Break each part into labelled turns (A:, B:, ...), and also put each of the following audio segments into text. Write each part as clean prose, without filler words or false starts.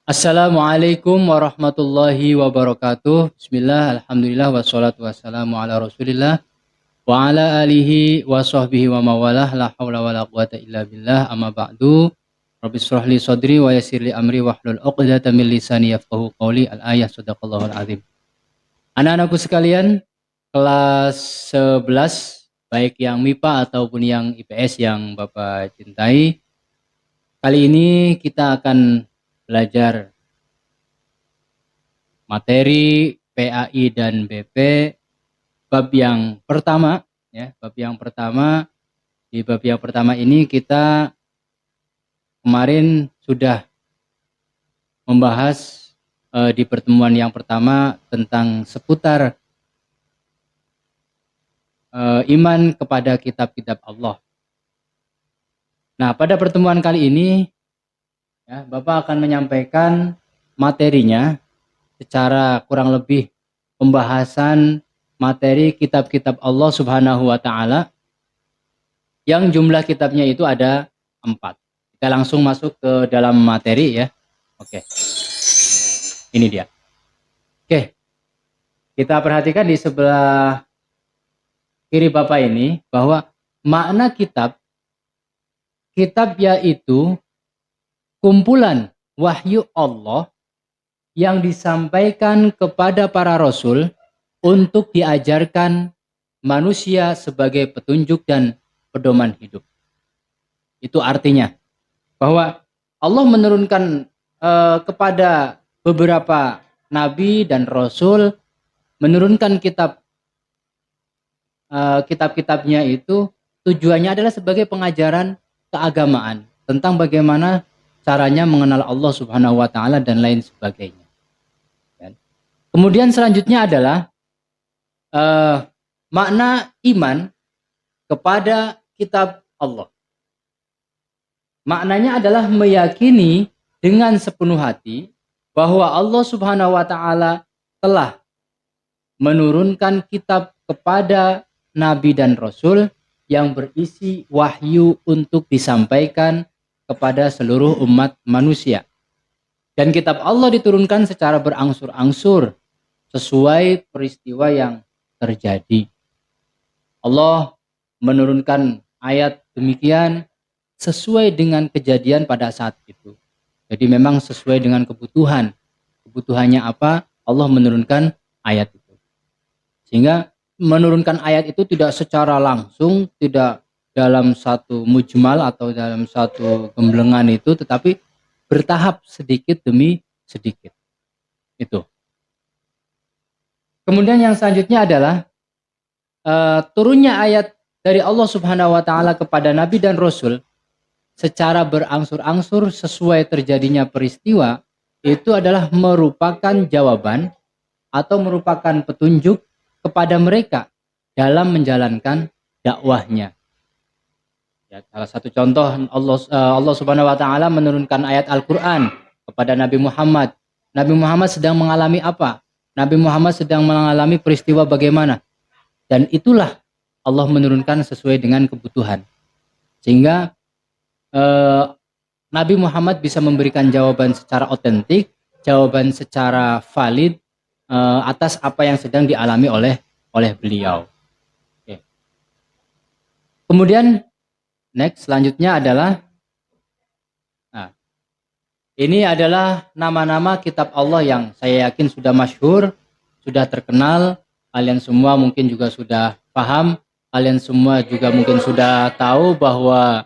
A: Assalamualaikum warahmatullahi wabarakatuh. Bismillah, alhamdulillah, wassalatu wassalamu ala rasulillah wa ala alihi wa sahbihi wa mawalah, la hawla wa la quwata illa billah, amma ba'du. Rabbi shrah li sadri wa yassir li amri wahlul 'uqdatam min lisani yafqahu qawli. Al-ayah, sadaqallahul azim. Anak-anakku sekalian, kelas 11, baik yang MIPA ataupun yang IPS yang Bapak cintai. Kali ini kita akan belajar materi PAI dan BP bab yang pertama, ya. Di bab yang pertama ini kita kemarin sudah membahas di pertemuan yang pertama tentang seputar iman kepada kitab-kitab Allah. Nah, pada pertemuan kali ini, ya, Bapak akan menyampaikan materinya secara kurang lebih pembahasan materi kitab-kitab Allah Subhanahu wa Ta'ala, yang jumlah kitabnya itu ada 4. Kita langsung masuk ke dalam materi, ya. Oke, ini dia. Oke, kita perhatikan di sebelah kiri Bapak ini bahwa makna kitab yaitu kumpulan wahyu Allah yang disampaikan kepada para rasul untuk diajarkan manusia sebagai petunjuk dan pedoman hidup. Itu artinya bahwa Allah menurunkan kepada beberapa nabi dan rasul, menurunkan kitab-kitabnya itu tujuannya adalah sebagai pengajaran keagamaan tentang bagaimana caranya mengenal Allah Subhanahu wa Ta'ala dan lain sebagainya. Kemudian selanjutnya adalah makna iman kepada kitab Allah. Maknanya adalah meyakini dengan sepenuh hati bahwa Allah Subhanahu wa Ta'ala telah menurunkan kitab kepada nabi dan rasul yang berisi wahyu untuk disampaikan kepada seluruh umat manusia. Dan kitab Allah diturunkan secara berangsur-angsur sesuai peristiwa yang terjadi. Allah menurunkan ayat demikian sesuai dengan kejadian pada saat itu. Jadi memang sesuai dengan kebutuhan. Kebutuhannya apa? Allah menurunkan ayat itu. Sehingga menurunkan ayat itu tidak secara langsung, tidak dalam satu mujmal atau dalam satu gemblengan itu, tetapi bertahap sedikit demi sedikit. Itu. Kemudian yang selanjutnya adalah turunnya ayat dari Allah Subhanahu wa Ta'ala kepada nabi dan rasul secara berangsur-angsur sesuai terjadinya peristiwa, itu adalah merupakan jawaban atau merupakan petunjuk kepada mereka dalam menjalankan dakwahnya. Ya, salah satu contoh Allah Subhanahu wa Ta'ala menurunkan ayat Al-Qur'an kepada Nabi Muhammad. Nabi Muhammad sedang mengalami apa? Nabi Muhammad sedang mengalami peristiwa bagaimana? Dan itulah Allah menurunkan sesuai dengan kebutuhan. Sehingga Nabi Muhammad bisa memberikan jawaban secara otentik, jawaban secara valid atas apa yang sedang dialami oleh beliau. Oke. Kemudian selanjutnya adalah ini adalah nama-nama kitab Allah yang saya yakin sudah masyhur, sudah terkenal. Kalian semua mungkin juga sudah paham, kalian semua juga mungkin sudah tahu bahwa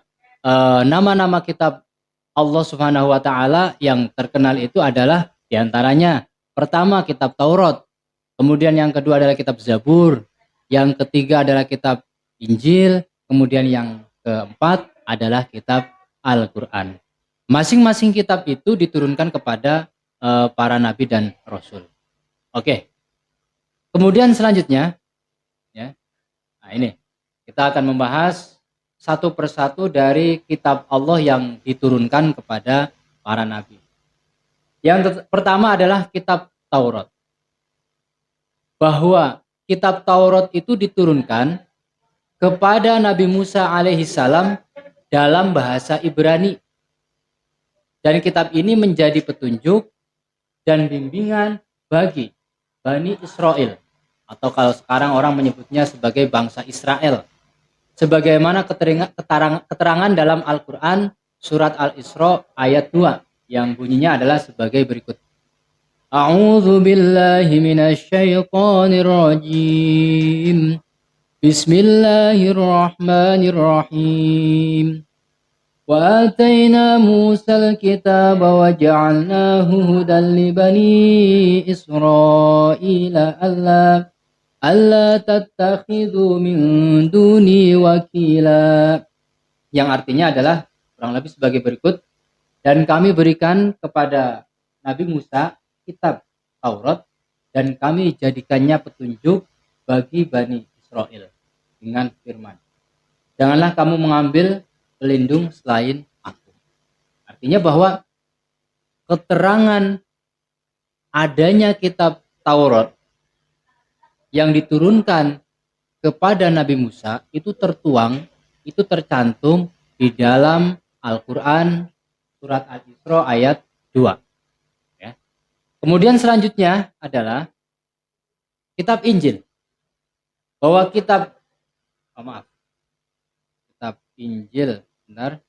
A: nama-nama kitab Allah Subhanahu wa Ta'ala yang terkenal itu adalah diantaranya pertama kitab Taurat, kemudian yang kedua adalah kitab Zabur, yang ketiga adalah kitab Injil, kemudian yang keempat adalah kitab Al-Quran. Masing-masing kitab itu diturunkan kepada para nabi dan rasul. Oke. Kemudian selanjutnya, ya, nah ini kita akan membahas satu persatu dari kitab Allah yang diturunkan kepada para nabi. Yang pertama adalah kitab Taurat. Bahwa kitab Taurat itu diturunkan kepada Nabi Musa alaihissalam dalam bahasa Ibrani. Dan kitab ini menjadi petunjuk dan bimbingan bagi Bani Israel, atau kalau sekarang orang menyebutnya sebagai bangsa Israel. Sebagaimana keterangan dalam Al-Quran surat Al-Isra ayat 2 yang bunyinya adalah sebagai berikut. A'udzu billahi minasy syaithanir rajim. Bismillahirrahmanirrahim. Wa ataina Musal kitaba wa ja'alnahu hudan li bani Israila alla tattakhidhu min duni wakila. Yang artinya adalah kurang lebih sebagai berikut. Dan kami berikan kepada Nabi Musa kitab Taurat dan kami jadikannya petunjuk bagi Bani Israel dengan firman, janganlah kamu mengambil pelindung selain aku. Artinya bahwa keterangan adanya kitab Taurat yang diturunkan kepada Nabi Musa itu tertuang, itu tercantum di dalam Al-Quran surat Al-Isra ayat 2. Ya. Kemudian selanjutnya adalah kitab Injil. Bahwa kitab Injil, benar.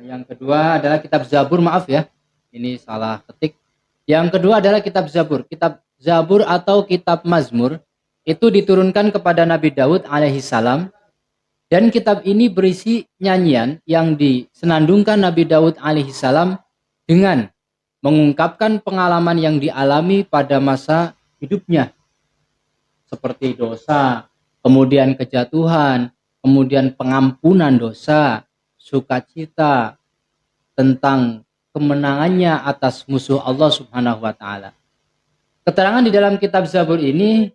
A: Yang kedua adalah kitab Zabur, maaf ya. Ini salah ketik. Yang kedua adalah kitab Zabur. Kitab Zabur atau kitab Mazmur itu diturunkan kepada Nabi Daud alaihissalam. Dan kitab ini berisi nyanyian yang disenandungkan Nabi Daud alaihissalam dengan mengungkapkan pengalaman yang dialami pada masa hidupnya. Seperti dosa, kemudian kejatuhan, kemudian pengampunan dosa, sukacita, tentang kemenangannya atas musuh Allah Subhanahu wa Ta'ala. Keterangan di dalam kitab Zabur ini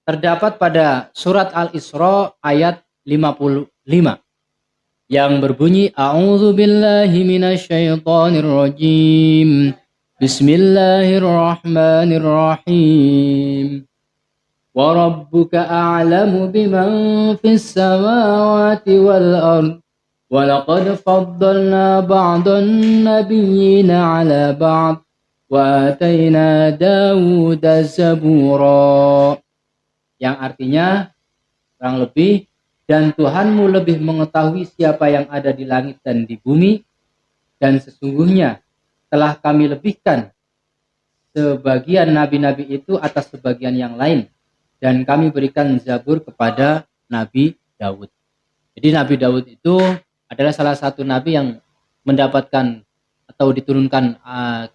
A: terdapat pada surat Al-Isra ayat 55 yang berbunyi A'udzu billahi minasyaitonir rajim. Bismillahirrahmanirrahim. Wa rabbuka a'lamu biman fis samawati wal ard. Wa laqad faddalna ba'dan nabiyyina 'ala ba'd wa ataina Dawuda zabura. Yang artinya kurang lebih, dan Tuhanmu lebih mengetahui siapa yang ada di langit dan di bumi, dan sesungguhnya telah kami lebihkan sebagian nabi-nabi itu atas sebagian yang lain, dan kami berikan Zabur kepada Nabi Daud. Jadi Nabi Daud itu adalah salah satu nabi yang mendapatkan atau diturunkan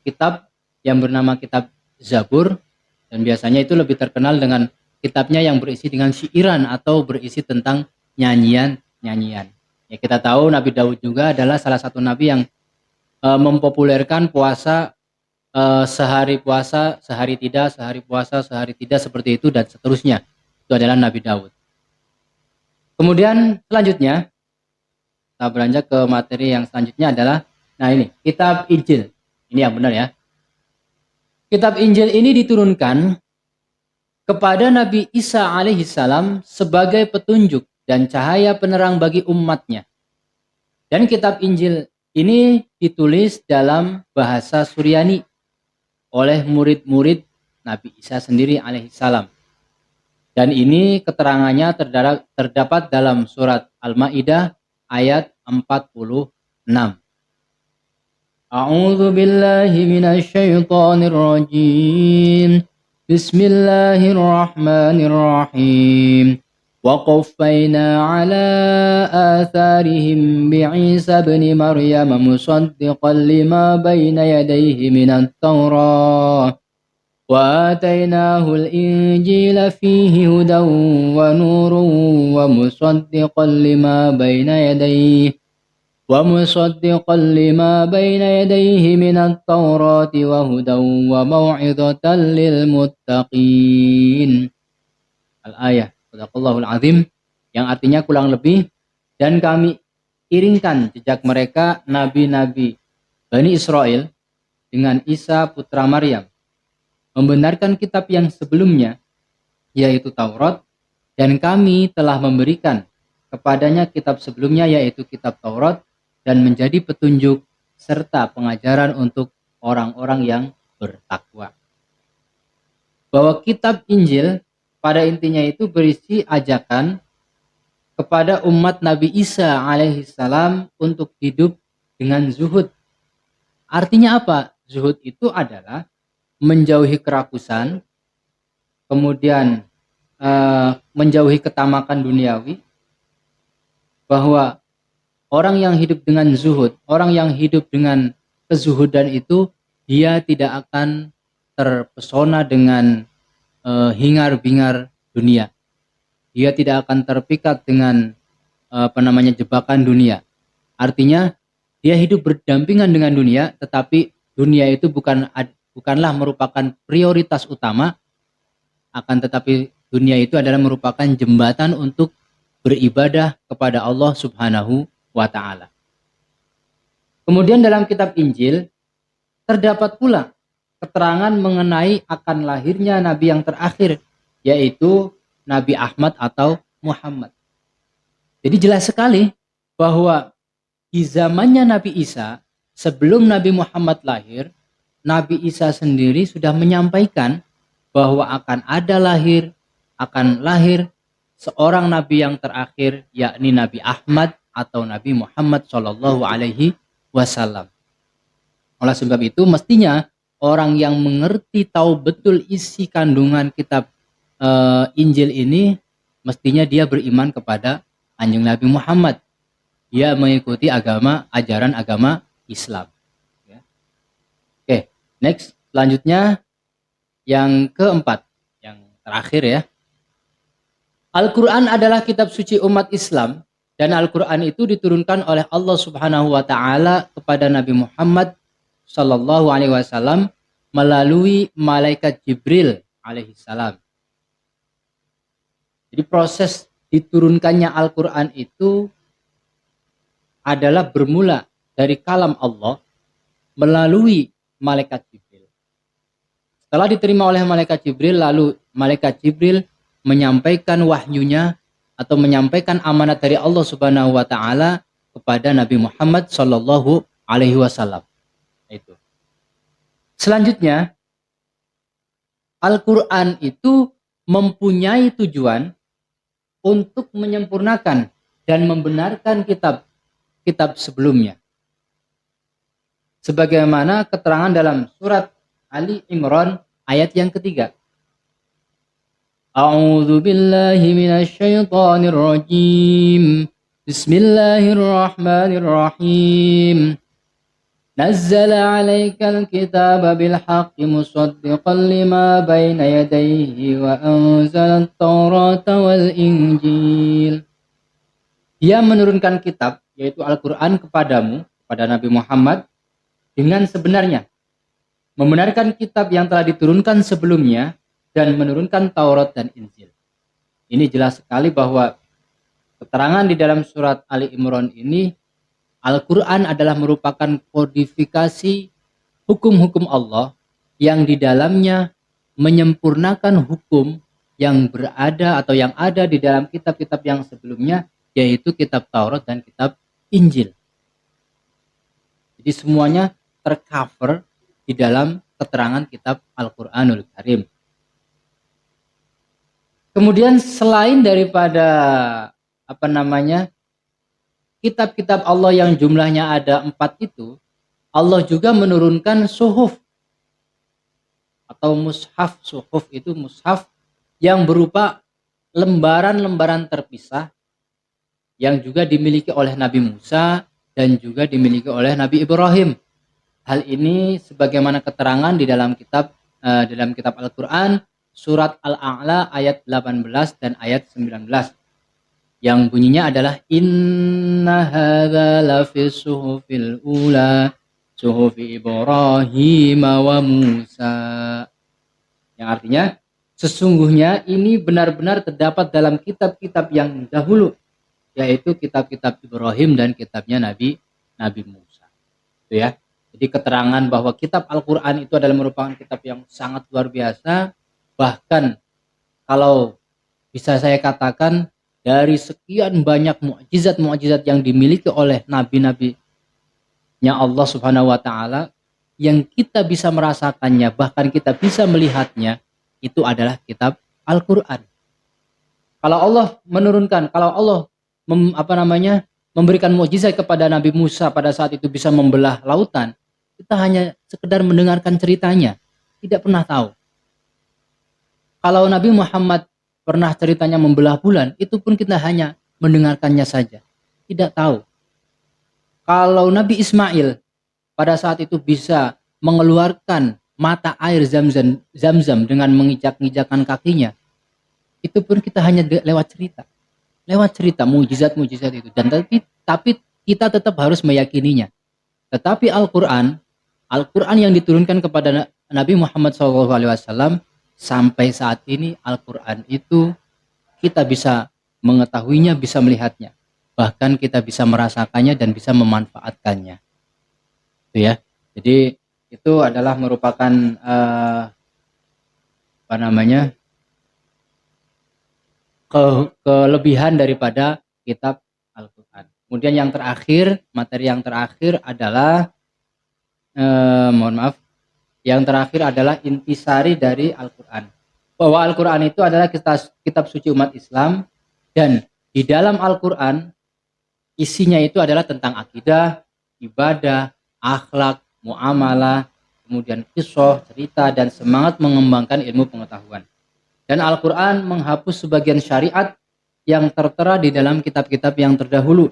A: kitab yang bernama kitab Zabur, dan biasanya itu lebih terkenal dengan kitabnya yang berisi dengan syairan atau berisi tentang nyanyian. Ya, kita tahu Nabi Daud juga adalah salah satu nabi yang mempopulerkan puasa, sehari puasa, sehari tidak, sehari puasa, sehari tidak, seperti itu dan seterusnya. Itu adalah Nabi Daud. Kemudian selanjutnya kita beranjak ke materi yang selanjutnya adalah, nah ini, kitab Injil. Ini yang benar ya. Kitab Injil ini diturunkan kepada Nabi Isa alaihissalam sebagai petunjuk dan cahaya penerang bagi umatnya. Dan kitab Injil ini ditulis dalam bahasa Suryani oleh murid-murid Nabi Isa sendiri alaihissalam. Dan ini keterangannya terdapat dalam surat Al-Maidah ayat 46. A'udzu billahi minasy syaithanir rajim. Bismillahirrahmanirrahim. وقفينا على آثارهم بعيسى ابن مريم مصدقا لما بين يديه من التوراة وآتيناه الإنجيل فيه هدى ونور ومصدقا لما بين يديه من التوراة وهدى وموعظة للمتقين. Al-ayah Sadaqallahul Azim, yang artinya kurang lebih, dan kami iringkan jejak mereka nabi-nabi Bani Israel dengan Isa putra Maryam, membenarkan kitab yang sebelumnya, yaitu Taurat, dan kami telah memberikan kepadanya kitab sebelumnya, yaitu kitab Taurat, dan menjadi petunjuk serta pengajaran untuk orang-orang yang bertakwa. Bahwa kitab Injil pada intinya itu berisi ajakan kepada umat Nabi Isa alaihissalam untuk hidup dengan zuhud. Artinya apa? Zuhud itu adalah menjauhi kerakusan, kemudian menjauhi ketamakan duniawi, bahwa orang yang hidup dengan zuhud, orang yang hidup dengan kezuhudan itu, dia tidak akan terpesona dengan hingar-bingar dunia. Dia tidak akan terpikat dengan jebakan dunia. Artinya dia hidup berdampingan dengan dunia, tetapi dunia itu bukanlah merupakan prioritas utama, akan tetapi dunia itu adalah merupakan jembatan untuk beribadah kepada Allah Subhanahu wa Ta'ala. Kemudian dalam kitab Injil terdapat pula keterangan mengenai akan lahirnya nabi yang terakhir, yaitu Nabi Ahmad atau Muhammad. Jadi jelas sekali bahwa di zamannya Nabi Isa, sebelum Nabi Muhammad lahir, Nabi Isa sendiri sudah menyampaikan bahwa akan lahir seorang nabi yang terakhir, yakni Nabi Ahmad atau Nabi Muhammad Shallallahu Alaihi Wasallam. Oleh sebab itu, mestinya orang yang mengerti, tahu betul isi kandungan kitab Injil ini, mestinya dia beriman kepada Kanjeng Nabi Muhammad. Dia mengikuti ajaran agama Islam. Oke, next, selanjutnya yang keempat, yang terakhir ya. Al-Quran adalah kitab suci umat Islam, dan Al-Quran itu diturunkan oleh Allah Subhanahu wa Ta'ala kepada Nabi Muhammad Sallallahu Alaihi Wasallam melalui malaikat Jibril alaihi salam. Jadi proses diturunkannya Al-Quran itu adalah bermula dari kalam Allah melalui malaikat Jibril. Setelah diterima oleh malaikat Jibril, lalu malaikat Jibril menyampaikan wahyunya atau menyampaikan amanat dari Allah Subhanahu wa Ta'ala kepada Nabi Muhammad Sallallahu Alaihi Wasallam. Itu. Selanjutnya, Al-Quran itu mempunyai tujuan untuk menyempurnakan dan membenarkan kitab sebelumnya. Sebagaimana keterangan dalam surat Ali Imran ayat yang ketiga. A'udzu billahi minasy syaithanir rajim. Bismillahirrahmanirrahim. Nazzala 'alaikal kitaba bil haqqi musaddiqan lima baina yadayhi wa anzalat taurata wal injil. Dia menurunkan kitab, yaitu Al-Quran kepadamu, kepada Nabi Muhammad, dengan sebenarnya, membenarkan kitab yang telah diturunkan sebelumnya, dan menurunkan Taurat dan Injil. Ini jelas sekali bahwa keterangan di dalam surat Ali Imran ini, Al-Quran adalah merupakan kodifikasi hukum-hukum Allah yang di dalamnya menyempurnakan hukum yang berada atau yang ada di dalam kitab-kitab yang sebelumnya, yaitu kitab Taurat dan kitab Injil. Jadi semuanya tercover di dalam keterangan kitab Al-Quranul Karim. Kemudian selain daripada kitab-kitab Allah yang jumlahnya ada 4 itu, Allah juga menurunkan suhuf atau mushaf. Suhuf itu mushaf yang berupa lembaran-lembaran terpisah yang juga dimiliki oleh Nabi Musa dan juga dimiliki oleh Nabi Ibrahim. Hal ini sebagaimana keterangan di dalam kitab Al-Quran surat Al-A'la ayat 18 dan ayat 19 yang bunyinya adalah inna hadza lafi suhufil ula suhufi Ibrahim wa Musa, yang artinya sesungguhnya ini benar-benar terdapat dalam kitab-kitab yang dahulu, yaitu kitab-kitab Ibrahim dan kitabnya Nabi Musa. Itu ya. Jadi keterangan bahwa kitab Al-Quran itu adalah merupakan kitab yang sangat luar biasa. Bahkan kalau bisa saya katakan, dari sekian banyak mukjizat-mukjizat yang dimiliki oleh nabi-nabi Allah Subhanahu wa taala yang kita bisa merasakannya, bahkan kita bisa melihatnya, itu adalah kitab Al-Qur'an. Kalau Allah menurunkan, kalau Allah memberikan mukjizat kepada Nabi Musa pada saat itu bisa membelah lautan, kita hanya sekedar mendengarkan ceritanya, tidak pernah tahu. Kalau Nabi Muhammad pernah ceritanya membelah bulan, itu pun kita hanya mendengarkannya saja, tidak tahu. Kalau Nabi Ismail pada saat itu bisa mengeluarkan mata air Zam-Zam dengan mengijak-ngijakkan kakinya, itu pun kita hanya lewat cerita mujizat-mujizat itu, dan tapi kita tetap harus meyakininya. Tetapi Al-Quran yang diturunkan kepada Nabi Muhammad SAW sampai saat ini, Al-Quran itu kita bisa mengetahuinya, bisa melihatnya, bahkan kita bisa merasakannya dan bisa memanfaatkannya. Itu ya. Jadi itu adalah merupakan kelebihan daripada kitab Al-Quran. Kemudian yang terakhir, materi yang terakhir adalah yang terakhir adalah intisari dari Al-Quran. Bahwa Al-Quran itu adalah kitab suci umat Islam, dan di dalam Al-Quran isinya itu adalah tentang akidah, ibadah, akhlak, muamalah, kemudian kisah, cerita, dan semangat mengembangkan ilmu pengetahuan. Dan Al-Quran menghapus sebagian syariat yang tertera di dalam kitab-kitab yang terdahulu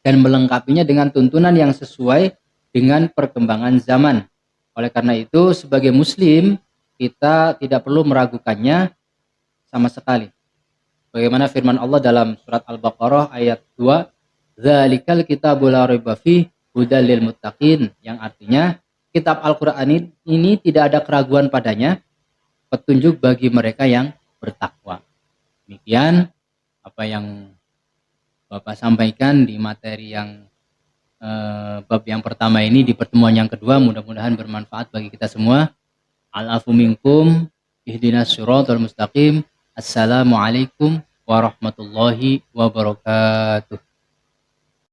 A: dan melengkapinya dengan tuntunan yang sesuai dengan perkembangan zaman. Oleh karena itu, sebagai muslim, kita tidak perlu meragukannya sama sekali. Bagaimana firman Allah dalam surat Al-Baqarah ayat 2, "Dzalikal kitabul la raiba fihi hudal lil muttaqin", yang artinya kitab Al-Qur'an ini tidak ada keraguan padanya, petunjuk bagi mereka yang bertakwa. Demikian apa yang Bapak sampaikan di materi yang bab yang pertama ini di pertemuan yang kedua, mudah-mudahan bermanfaat bagi kita semua. Al-afu minkum, ihdinas siratal mustaqim. Assalamualaikum warahmatullahi wabarakatuh.